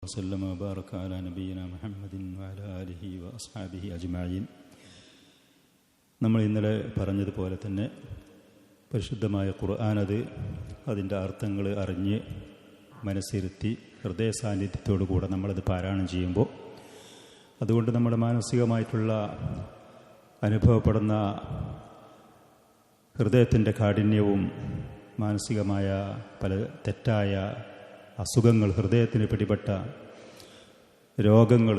وسلم وبارك على نبينا محمد وعلى آله وأصحابه أجمعين. നമ്മൾ ഇന്നലെ പറഞ്ഞതുപോലെ തന്നെ പരിശുദ്ധമായ ഖുർആൻ അതിൻ്റെ അർത്ഥങ്ങൾ അറിഞ്ഞ് മനസ്സിരുത്തി ഹൃദയ സാന്നിധ്യത്തോടു കൂടെ നമ്മളത് പാരായണം ചെയ്യുമ്പോൾ അതുകൊണ്ട് നമ്മുടെ മാനസികമായിട്ടുള്ള അനുഭവപ്പെടുന്ന ഹൃദയത്തിൻ്റെ കാഠിന്യവും മാനസികമായ പല തെറ്റായ അസുഖങ്ങൾ, ഹൃദയത്തിന് പിടിപെട്ട രോഗങ്ങൾ,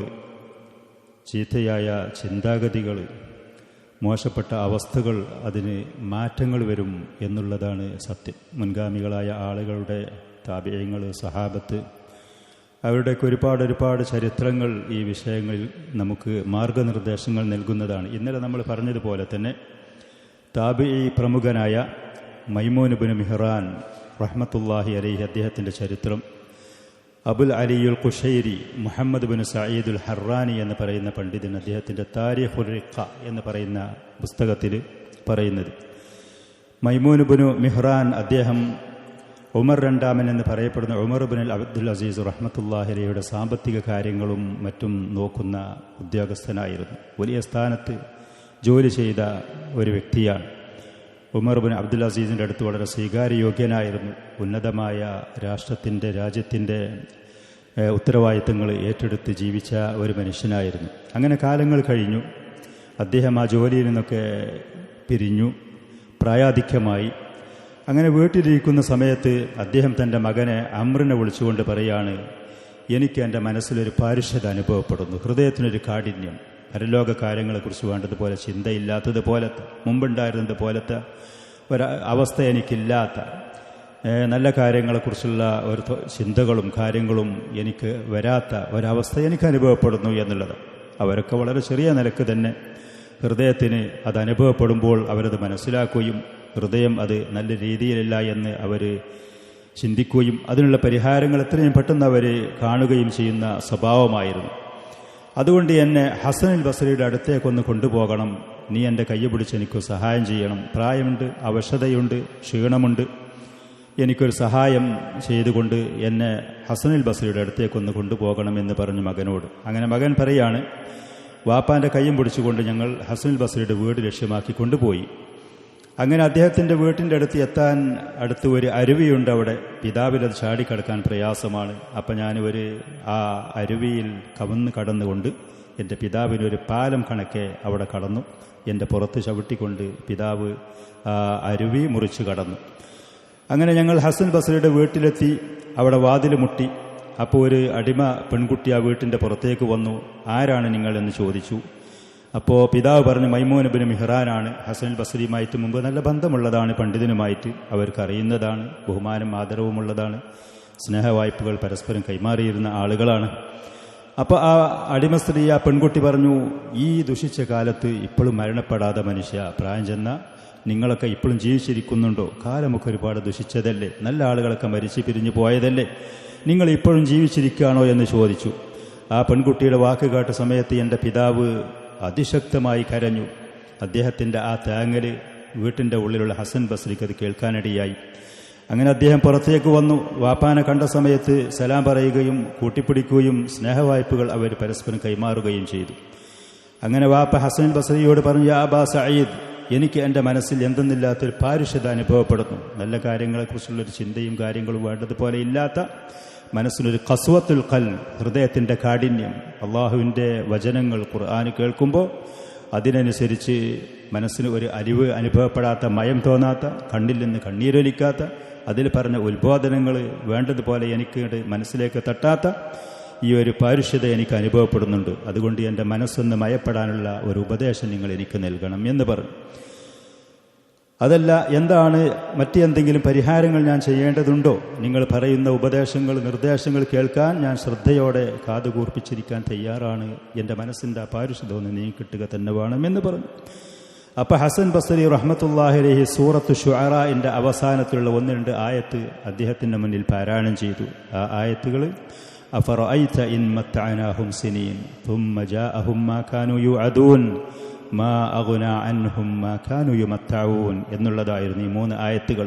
ചീത്തയായ ചിന്താഗതികൾ, മോശപ്പെട്ട അവസ്ഥകൾ, അതിന് മാറ്റങ്ങൾ വരും എന്നുള്ളതാണ് സത്യം. മുൻഗാമികളായ ആളുകളുടെ താബിഈങ്ങൾ, സഹാബത്ത്, അവരുടെയൊക്കെ ഒരുപാട് ചരിത്രങ്ങൾ ഈ വിഷയങ്ങളിൽ നമുക്ക് മാർഗനിർദ്ദേശങ്ങൾ നൽകുന്നതാണ്. ഇന്നലെ നമ്മൾ പറഞ്ഞതുപോലെ തന്നെ താബിഈ പ്രമുഖനായ മൈമൂൻ ഇബ്നു മിഹ്റാൻ റഹ്മത്തുള്ളാഹി അലൈഹി, അദ്ദേഹത്തിൻ്റെ ചരിത്രം അബുൽ അലിയുൽ ഖുശൈരി മുഹമ്മദ് ബിൻ സഈദുൽ ഹർറാനി എന്ന് പറയുന്ന പണ്ഡിതൻ അദ്ദേഹത്തിൻ്റെ താരിഖുർ റിഖ എന്ന് പറയുന്ന പുസ്തകത്തിൽ പറയുന്നത്, മൈമൂൻ ഇബ്നു മിഹ്റാൻ അദ്ദേഹം ഉമർ രണ്ടാമൻ എന്ന് പറയപ്പെടുന്ന ഉമർ ഇബ്നുൽ അബ്ദുൽ അസീസ് റഹ്മത്തുള്ളാഹി അലൈഹിയുടെ സാമ്പത്തിക കാര്യങ്ങളും മറ്റും നോക്കുന്ന ഉദ്യോഗസ്ഥനായിരുന്നു. വലിയ സ്ഥാനത്ത് ജോലി ചെയ്ത ഒരു വ്യക്തിയാണ്. ഉമർ ഇബ്നു അബ്ദുൽ അസീസിൻ്റെ അടുത്ത് വളരെ സ്വീകാര്യയോഗ്യനായിരുന്നു. ഉന്നതമായ രാജ്യത്തിൻ്റെ ഉത്തരവാദിത്തങ്ങൾ ഏറ്റെടുത്ത് ജീവിച്ച ഒരു മനുഷ്യനായിരുന്നു. അങ്ങനെ കാലങ്ങൾ കഴിഞ്ഞു. അദ്ദേഹം ആ ജോലിയിൽ നിന്നൊക്കെ പിരിഞ്ഞു, പ്രായാധിക്യമായി. അങ്ങനെ വീട്ടിലിരിക്കുന്ന സമയത്ത് അദ്ദേഹം തൻ്റെ മകനെ അമ്രിനെ വിളിച്ചുകൊണ്ട് പറയാണ്, എനിക്ക് എൻ്റെ മനസ്സിലൊരു പാരുഷ്യത അനുഭവപ്പെടുന്നു, ഹൃദയത്തിനൊരു കാഠിന്യം, പരലോക കാര്യങ്ങളെക്കുറിച്ച് വേണ്ടതുപോലെ ചിന്തയില്ലാത്തതുപോലത്തെ, മുമ്പുണ്ടായിരുന്നത് പോലത്തെ ഒരവസ്ഥ എനിക്കില്ലാത്ത, നല്ല കാര്യങ്ങളെക്കുറിച്ചുള്ള ഒരു ചിന്തകളും കാര്യങ്ങളും എനിക്ക് വരാത്ത ഒരവസ്ഥ എനിക്ക് അനുഭവപ്പെടുന്നു എന്നുള്ളത്. അവരൊക്കെ വളരെ ചെറിയ നിലക്ക് തന്നെ ഹൃദയത്തിന് അത് അനുഭവപ്പെടുമ്പോൾ അവരത് മനസ്സിലാക്കുകയും ഹൃദയം അത് നല്ല രീതിയിലല്ല എന്ന് അവർ ചിന്തിക്കുകയും അതിനുള്ള പരിഹാരങ്ങൾ എത്രയും പെട്ടെന്ന് അവർ കാണുകയും ചെയ്യുന്ന സ്വഭാവമായിരുന്നു. അതുകൊണ്ട് എന്നെ ഹസനുൽ ബസ്രിയുടെ അടുത്തേക്കൊന്ന് കൊണ്ടുപോകണം, നീ എൻ്റെ കയ്യെ പിടിച്ച് എനിക്ക് സഹായം ചെയ്യണം, പ്രായമുണ്ട്, അവശതയുണ്ട്, ക്ഷീണമുണ്ട്, എനിക്കൊരു സഹായം ചെയ്തുകൊണ്ട് എന്നെ ഹസനുൽ ബസ്രിയുടെ അടുത്തേക്കൊന്ന് കൊണ്ടുപോകണം എന്ന് പറഞ്ഞു മകനോട്. അങ്ങനെ മകൻ പറയാണ്, വാപ്പാൻ്റെ കയ്യും പിടിച്ചുകൊണ്ട് ഞങ്ങൾ ഹസനുൽ ബസ്രിയുടെ വീട് ലക്ഷ്യമാക്കി കൊണ്ടുപോയി. അങ്ങനെ അദ്ദേഹത്തിൻ്റെ വീട്ടിൻ്റെ അടുത്ത് ഒരു അരുവിയുണ്ട്. അവിടെ പിതാവിലത് ചാടിക്കടക്കാൻ പ്രയാസമാണ്. അപ്പം ഞാൻ ആ അരുവിയിൽ കടന്നുകൊണ്ട് എൻ്റെ പിതാവിനൊരു പാലം കണക്കെ അവിടെ കടന്നു. എൻ്റെ പുറത്ത് ചവിട്ടിക്കൊണ്ട് പിതാവ് ആ അരുവി മുറിച്ച് കടന്നു. അങ്ങനെ ഞങ്ങൾ ഹസൻ ബസ്രിയുടെ വീട്ടിലെത്തി. അവിടെ വാതിൽ മുട്ടി. അപ്പോൾ ഒരു അടിമ പെൺകുട്ടി ആ വീട്ടിൻ്റെ പുറത്തേക്ക് വന്നു. ആരാണ് നിങ്ങൾ എന്ന് ചോദിച്ചു. അപ്പോൾ പിതാവ് പറഞ്ഞു, മൈമൂൻ ഇബ്നു മിഹ്റാനാണ്. ഹസനുൽ ബസ്രിയുമായിട്ട് മുമ്പ് നല്ല ബന്ധമുള്ളതാണ്, പണ്ഡിതനുമായിട്ട് അവർക്കറിയുന്നതാണ്, ബഹുമാനം ആദരവുമുള്ളതാണ്, സ്നേഹവായ്പകൾ പരസ്പരം കൈമാറിയിരുന്ന ആളുകളാണ്. അപ്പോൾ ആ അടിമ സ്ത്രീ, ആ പെൺകുട്ടി പറഞ്ഞു, ഈ ദുഷിച്ച കാലത്ത് ഇപ്പോഴും മരണപ്പെടാതെ മനുഷ്യ, പ്രായം ചെന്ന നിങ്ങളൊക്കെ ഇപ്പോഴും ജീവിച്ചിരിക്കുന്നുണ്ടോ? കാലമൊക്കെ ഒരുപാട് ദുഷിച്ചതല്ലേ, നല്ല ആളുകളൊക്കെ മരിച്ചു പിരിഞ്ഞു പോയതല്ലേ, നിങ്ങൾ ഇപ്പോഴും ജീവിച്ചിരിക്കുകയാണോ എന്ന് ചോദിച്ചു. ആ പെൺകുട്ടിയുടെ വാക്ക് കേട്ട സമയത്ത് എൻ്റെ പിതാവ് അതിശക്തമായി കരഞ്ഞു. അദ്ദേഹത്തിൻ്റെ ആ തേങ്ങൽ വീട്ടിൻ്റെ ഉള്ളിലുള്ള ഹസൻ ബസ്രിക്ക് അത് കേൾക്കാനിടയായി. അങ്ങനെ അദ്ദേഹം പുറത്തേക്ക് വന്നു. വാപ്പാനെ കണ്ട സമയത്ത് സലാം പറയുകയും കൂട്ടിപ്പിടിക്കുകയും സ്നേഹവായ്പകൾ അവർ പരസ്പരം കൈമാറുകയും ചെയ്തു. അങ്ങനെ വാപ്പ ഹസൻ ബസ്രിയോട് പറഞ്ഞു, യാ അബാ സഈദ്, എനിക്ക് എൻ്റെ മനസ്സിൽ എന്തെന്നില്ലാത്തൊരു പാരുഷ്യത അനുഭവപ്പെടുന്നു. നല്ല കാര്യങ്ങളെക്കുറിച്ചുള്ളൊരു ചിന്തയും കാര്യങ്ങളും വേണ്ടതുപോലെ ഇല്ലാത്ത, മനസ്സിനൊരു ഖസ്വത്തുൽ ഖൽബ്, ഹൃദയത്തിൻ്റെ കാഠിന്യം. അള്ളാഹുവിൻ്റെ വചനങ്ങൾ ഖുർആൻ കേൾക്കുമ്പോൾ അതിനനുസരിച്ച് മനസ്സിന് ഒരു അലിവ് അനുഭവപ്പെടാത്ത, മയം തോന്നാത്ത, കണ്ണിൽ നിന്ന് കണ്ണീരൊലിക്കാത്ത, അതിൽ പറഞ്ഞ ഉത്ബോധനങ്ങൾ വേണ്ടതുപോലെ എനിക്ക് മനസ്സിലേക്ക് തട്ടാത്ത ഈ ഒരു പാരുഷ്യത എനിക്ക് അനുഭവപ്പെടുന്നുണ്ട്. അതുകൊണ്ട് എൻ്റെ മനസ്സൊന്ന് മയപ്പെടാനുള്ള ഒരു ഉപദേശം നിങ്ങൾ എനിക്ക് നൽകണം എന്ന് പറഞ്ഞു. അതല്ല, എന്താണ് മറ്റെന്തെങ്കിലും പരിഹാരങ്ങൾ ഞാൻ ചെയ്യേണ്ടതുണ്ടോ? നിങ്ങൾ പറയുന്ന ഉപദേശങ്ങൾ, നിർദ്ദേശങ്ങൾ കേൾക്കാൻ ഞാൻ ശ്രദ്ധയോടെ കാതുകൂർപ്പിച്ചിരിക്കാൻ തയ്യാറാണ്. എൻ്റെ മനസ്സിൻ്റെ പാരുഷ്യത ഒന്ന് നീക്കിട്ടുക തന്നെ വേണം എന്ന് പറഞ്ഞു. അപ്പോൾ ഹസൻ ബസ്രി റഹ്മത്തുള്ളാഹി അലൈഹി സൂറത്ത് ശുഅറാഇൻ്റെ അവസാനത്തിലുള്ള 1-2 ആയത്ത് അദ്ദേഹത്തിൻ്റെ മുന്നിൽ പാരായണം ചെയ്തു. ആ ആയത്തുകൾ അഫറഅയ്ത ഇൻ മത്തഅനാഹും സിനീൻ തുമ്മ ജാഅഹും മാ കാനൂ യുഅദൂൻ മാ അഗ്നാ അൻഹും മാ കാനൂ യുമത്തഊൻ എന്നുള്ളതായിരുന്നു ഈ 3 ആയത്തുകൾ.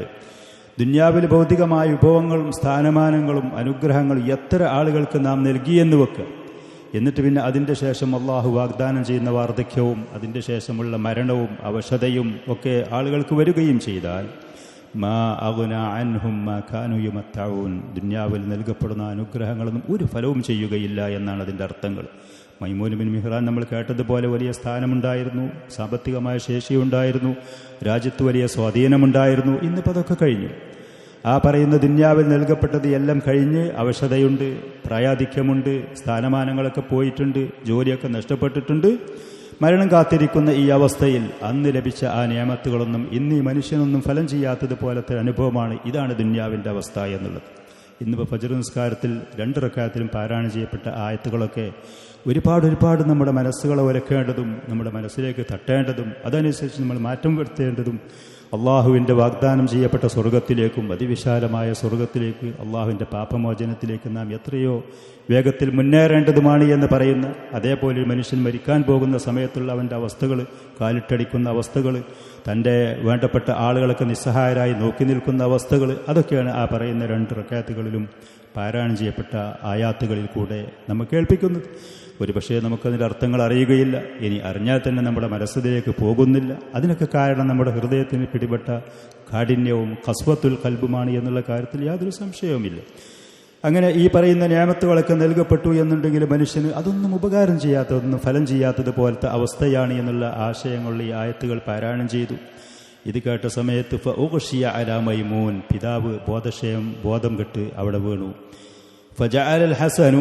ദുന്യാവിൽ ഭൗതികമായ വിഭവങ്ങളും സ്ഥാനമാനങ്ങളും അനുഗ്രഹങ്ങളും എത്ര ആളുകൾക്ക് നാം നൽകിയെന്ന് വെക്കുക. എന്നിട്ട് പിന്നെ അതിൻ്റെ ശേഷം അള്ളാഹു വാഗ്ദാനം ചെയ്യുന്ന വാർദ്ധക്യവും അതിൻ്റെ ശേഷമുള്ള മരണവും അവശതയും ഒക്കെ ആളുകൾക്ക് വരികയും ചെയ്താൽ മാ അഗ്ന അൻഹും മാ കാനൂ യുമത്തഊൻ, ദുന്യാവിൽ നൽകപ്പെടുന്ന അനുഗ്രഹങ്ങളൊന്നും ഒരു ഫലവും ചെയ്യുകയില്ല എന്നാണ് അതിൻ്റെ അർത്ഥങ്ങൾ. മൈമൂൻ ബിൻ മിഹ്റാൻ നമ്മൾ കേട്ടതുപോലെ വലിയ സ്ഥാനമുണ്ടായിരുന്നു, സാമ്പത്തികമായ ശേഷിയുണ്ടായിരുന്നു, രാജ്യത്ത് വലിയ സ്വാധീനമുണ്ടായിരുന്നു. ഇന്നിപ്പോൾ അതൊക്കെ കഴിഞ്ഞു. ആ പറയുന്ന ദുന്യാവിൽ നൽകപ്പെട്ടത് എല്ലാം കഴിഞ്ഞ് അവശതയുണ്ട്, പ്രായാധിക്യമുണ്ട്, സ്ഥാനമാനങ്ങളൊക്കെ പോയിട്ടുണ്ട്, ജോലിയൊക്കെ നഷ്ടപ്പെട്ടിട്ടുണ്ട്. മരണം കാത്തിരിക്കുന്ന ഈ അവസ്ഥയിൽ അന്ന് ലഭിച്ച ആ നിയമത്തുകളൊന്നും ഇന്ന് ഈ മനുഷ്യനൊന്നും ഫലം ചെയ്യാത്തതുപോലത്തെ അനുഭവമാണ്. ഇതാണ് ദുന്യാവിൻ്റെ അവസ്ഥ എന്നുള്ളത്. ഇന്നിപ്പോൾ ഫജ്ർ നിസ്കാരത്തിൽ 2 റക്അത്തിലും പാരായണം ചെയ്യപ്പെട്ട ആയത്തുകളൊക്കെ ഒരുപാട് നമ്മുടെ മനസ്സുകളെ ഉലക്കേണ്ടതും നമ്മുടെ മനസ്സിലേക്ക് തട്ടേണ്ടതും അതനുസരിച്ച് നമ്മൾ മാറ്റം വരുത്തേണ്ടതും അള്ളാഹുവിൻ്റെ വാഗ്ദാനം ചെയ്യപ്പെട്ട സ്വർഗത്തിലേക്കും അതിവിശാലമായ സ്വർഗത്തിലേക്ക് അള്ളാഹുവിൻ്റെ പാപമോചനത്തിലേക്ക് നാം എത്രയോ വേഗത്തിൽ മുന്നേറേണ്ടതുമാണ് എന്ന് പറയുന്ന, അതേപോലെ ഒരു മനുഷ്യൻ മരിക്കാൻ പോകുന്ന സമയത്തുള്ള അവൻ്റെ അവസ്ഥകൾ, കാലിട്ടടിക്കുന്ന അവസ്ഥകൾ, തൻ്റെ വേണ്ടപ്പെട്ട ആളുകളൊക്കെ നിസ്സഹായരായി നോക്കി നിൽക്കുന്ന അവസ്ഥകൾ, അതൊക്കെയാണ് ആ പറയുന്ന 2 റക്അത്തുകളിലും പാരായണം ചെയ്യപ്പെട്ട ആയാത്തുകളിൽ കൂടെ നമ്മൾ കേൾപ്പിക്കുന്നത്. ഒരു പക്ഷേ നമുക്കതിൻ്റെ അർത്ഥങ്ങൾ അറിയുകയില്ല, ഇനി അറിഞ്ഞാൽ തന്നെ നമ്മുടെ മനസ്സിലേക്ക് പോകുന്നില്ല. അതിനൊക്കെ കാരണം നമ്മുടെ ഹൃദയത്തിന് പിടിപെട്ട കാഠിന്യവും ഖസ്വത്തുൽ ഖൽബുമാണ് എന്നുള്ള കാര്യത്തിൽ യാതൊരു സംശയവുമില്ല. അങ്ങനെ ഈ പറയുന്ന നിഅമത്തുകളൊക്കെ നൽകപ്പെട്ടു എന്നുണ്ടെങ്കിൽ മനുഷ്യന് അതൊന്നും ഉപകാരം ചെയ്യാത്തതൊന്നും ഫലം ചെയ്യാത്തതുപോലത്തെ അവസ്ഥയാണ് എന്നുള്ള ആശയങ്ങളുള്ള ഈ ആയത്തുകൾ പാരായണം ചെയ്തു. ഇത് കേട്ട സമയത്ത് ഫഉഗ്ശിയ അലാ മൈമൂൻ, പിതാവ് ബോധം കെട്ട് അവിടെ വീണു. فجعل الحسن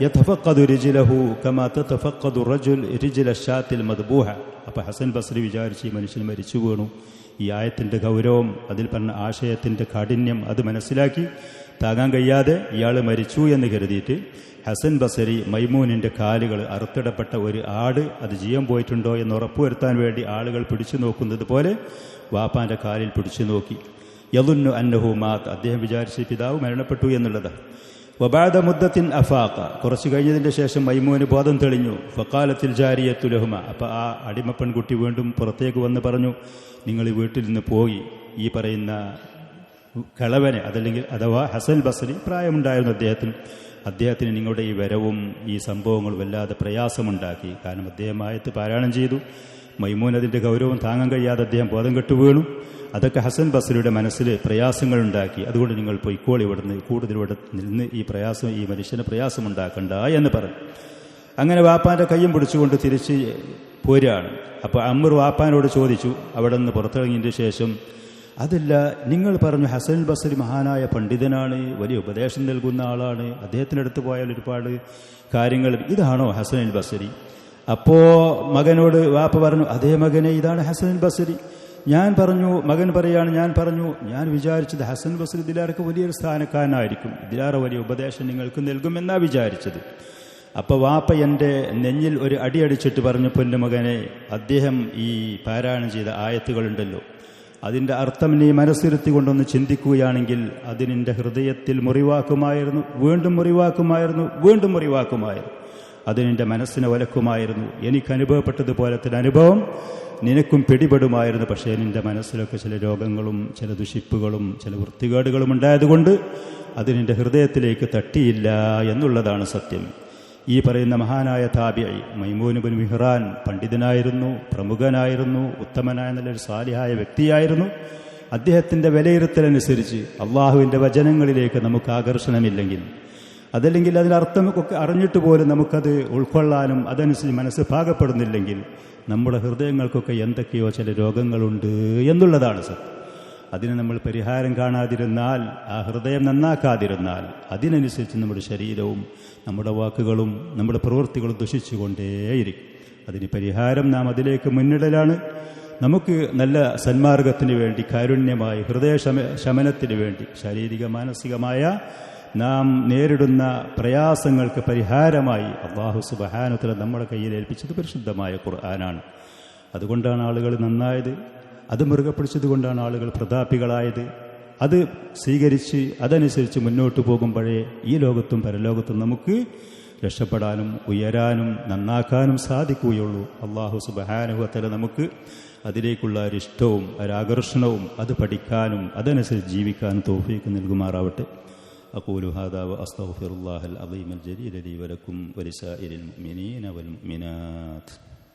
يتفقد رجله كما تتفقد الرجل رجل الشاة المذبوحة. അപ്പോൾ ഹസൻ ബസ്രി വിചാരിച്ച് ഈ മനുഷ്യൻ മരിച്ചു വീണു. ഈ ആയത്തിൻ്റെ ഗൗരവം, അതിൽ പറഞ്ഞ ആശയത്തിൻ്റെ കാഠിന്യം അത് മനസ്സിലാക്കി താങ്ങാൻ കഴിയാതെ ഇയാൾ മരിച്ചു എന്ന് കരുതിയിട്ട് ഹസൻ ബസ്രി മൈമൂനിൻ്റെ കാലുകൾ, അറുത്തിടപ്പെട്ട ഒരു ആട് അത് ജീവൻ പോയിട്ടുണ്ടോ എന്ന് ഉറപ്പുവരുത്താൻ വേണ്ടി ആളുകൾ പിടിച്ചു നോക്കുന്നത് പോലെ വാപ്പാൻ്റെ കാലിൽ പിടിച്ചു നോക്കി. യദുന്നു അന്നഹു മാത്, അദ്ദേഹം വിചാരിച്ച് പിതാവ് മരണപ്പെട്ടു എന്നുള്ളത്. വബഅദ മുദ്ദത്തിൻ അഫാഖ, കുറച്ച് കഴിഞ്ഞതിൻ്റെ ശേഷം മൈമൂന് ബോധം തെളിഞ്ഞു. ഫഖാലത്തിൽ ജാരിയത്തു ലഹുമ, അപ്പോൾ ആ അടിമ പെൺകുട്ടി വീണ്ടും പുറത്തേക്ക് വന്ന് പറഞ്ഞു, നിങ്ങൾ വീട്ടിൽ നിന്ന് പോയി ഈ പറയുന്ന കളവനെ അഥവാ ഹസൻ ബസ്രി, പ്രായമുണ്ടായിരുന്നു അദ്ദേഹത്തിന് നിങ്ങളുടെ ഈ വരവും ഈ സംഭവങ്ങളും വല്ലാതെ പ്രയാസമുണ്ടാക്കി. കാരണം അദ്ദേഹം ആയത്ത് പാരായണം ചെയ്തു. മൈമൂൻ അതിൻ്റെ ഗൗരവം താങ്ങാൻ കഴിയാതെ അദ്ദേഹം ബോധം കെട്ടു വീണു. അതൊക്കെ ഹസൻ ബസ്രിയുടെ മനസ്സിൽ പ്രയാസങ്ങളുണ്ടാക്കി. അതുകൊണ്ട് നിങ്ങൾ പൊയ്ക്കോളി, ഇവിടുന്ന് കൂടുതൽ ഇവിടെ നിന്ന് ഈ മനുഷ്യന് പ്രയാസമുണ്ടാക്കണ്ട എന്ന് പറഞ്ഞു. അങ്ങനെ വാപ്പാൻ്റെ കയ്യും പിടിച്ചുകൊണ്ട് തിരിച്ച് പോരുകയാണ്. അപ്പോൾ അമ്മർ വാപ്പാനോട് ചോദിച്ചു അവിടെ നിന്ന് പുറത്തിറങ്ങിയതിന് ശേഷം, അതല്ല, നിങ്ങൾ പറഞ്ഞു ഹസൻ ബസ്രി മഹാനായ പണ്ഡിതനാണ്, വലിയ ഉപദേശം നൽകുന്ന ആളാണ്, അദ്ദേഹത്തിൻ്റെ അടുത്ത് പോയാൽ ഒരുപാട് കാര്യങ്ങൾ, ഇതാണോ ഹസൻ ബസ്രി? അപ്പോൾ മകനോട് വാപ്പ പറഞ്ഞു, അതേ മകനെ, ഇതാണ് ഹസൻ ബസ്രി. മകൻ പറയാണ്, ഞാൻ വിചാരിച്ചത് ഹസൻ ബസ്രി ഇതിലാരൊക്കെ വലിയൊരു സ്ഥാനക്കാരനായിരിക്കും, ഇതിലാറെ വലിയ ഉപദേശം നിങ്ങൾക്ക് നൽകുമെന്നാ വിചാരിച്ചത്. അപ്പോൾ വാപ്പ എൻ്റെ നെഞ്ഞിൽ ഒരു അടിയടിച്ചിട്ട് പറഞ്ഞപ്പോൾ എൻ്റെ മകനെ, അദ്ദേഹം ഈ പാരായണം ചെയ്ത ആയത്തുകളുണ്ടല്ലോ, അതിൻ്റെ അർത്ഥം നീ മനസ്സിരുത്തി കൊണ്ടൊന്ന് ചിന്തിക്കുകയാണെങ്കിൽ അതിനെൻ്റെ ഹൃദയത്തിൽ മുറിവാക്കുമായിരുന്നു, വീണ്ടും മുറിവാക്കുമായിരുന്നു, അതിനെൻ്റെ മനസ്സിനെ ഒലക്കുമായിരുന്നു. എനിക്ക് അനുഭവപ്പെട്ടതുപോലത്തെ അനുഭവം നിനക്കും പിടിപെടുമായിരുന്നു. പക്ഷേ നിൻ്റെ മനസ്സിലൊക്കെ ചില രോഗങ്ങളും ചില ദുഷിപ്പുകളും ചില വൃത്തികേടുകളും ഉണ്ടായതുകൊണ്ട് അത് നിൻ്റെ ഹൃദയത്തിലേക്ക് തട്ടിയില്ല എന്നുള്ളതാണ് സത്യം. ഈ പറയുന്ന മഹാനായ താബിഈ മൈമൂൻ ബിൻ മിഹ്റാൻ പണ്ഡിതനായിരുന്നു, പ്രമുഖനായിരുന്നു, ഉത്തമനായ നല്ലൊരു സാലിഹായ വ്യക്തിയായിരുന്നു. അദ്ദേഹത്തിൻ്റെ വിലയിരുത്തലനുസരിച്ച് അള്ളാഹുവിൻ്റെ വചനങ്ങളിലേക്ക് നമുക്ക് ആകർഷണമില്ലെങ്കിൽ, അതല്ലെങ്കിൽ അതിനർത്ഥമൊക്കെ അറിഞ്ഞിട്ട് പോലും നമുക്കത് ഉൾക്കൊള്ളാനും അതനുസരിച്ച് മനസ്സ് പാകപ്പെടുന്നില്ലെങ്കിൽ നമ്മുടെ ഹൃദയങ്ങൾക്കൊക്കെ എന്തൊക്കെയോ ചില രോഗങ്ങളുണ്ട് എന്നുള്ളതാണ് സത്യം. അതിന് നമ്മൾ പരിഹാരം കാണാതിരുന്നാൽ, ആ ഹൃദയം നന്നാക്കാതിരുന്നാൽ, അതിനനുസരിച്ച് നമ്മുടെ ശരീരവും നമ്മുടെ വാക്കുകളും നമ്മുടെ പ്രവൃത്തികളും ദുഷിച്ചുകൊണ്ടേയിരിക്കും. അതിന് പരിഹാരം നാം അതിലേക്ക് മുന്നിടലാണ്. നമുക്ക് നല്ല സന്മാർഗത്തിന് വേണ്ടി, കാരുണ്യമായി, ഹൃദയ ശമനത്തിന് വേണ്ടി, ശാരീരിക മാനസികമായ നാം നേരിടുന്ന പ്രയാസങ്ങൾക്ക് പരിഹാരമായി അല്ലാഹു സുബ്ഹാനഹു വ തആല നമ്മുടെ കയ്യിൽ ഏൽപ്പിച്ചത് പരിശുദ്ധമായ ഖുർആനാണ്. അതുകൊണ്ടാണ് ആളുകൾ നന്നായത്, അത് മുറുകെ പിടിച്ചതുകൊണ്ടാണ് ആളുകൾ പ്രതാപികളായത്. അത് സ്വീകരിച്ച് അതനുസരിച്ച് മുന്നോട്ട് പോകുമ്പോഴേ ഈ ലോകത്തും പരലോകത്തും നമുക്ക് രക്ഷപ്പെടാനും ഉയരാനും നന്നാക്കാനും സാധിക്കുകയുള്ളൂ. അല്ലാഹു സുബ്ഹാനഹു വ തആല നമുക്ക് അതിലേക്കുള്ള ഒരിഷ്ടവും ഒരാകർഷണവും അത് പഠിക്കാനും അതനുസരിച്ച് ജീവിക്കാനും തൗഫീഖ് നൽകുമാറാവട്ടെ. أقول هذا وأستغفر الله العظيم الجليل لي ولكم ولسائر المؤمنين والمؤمنات.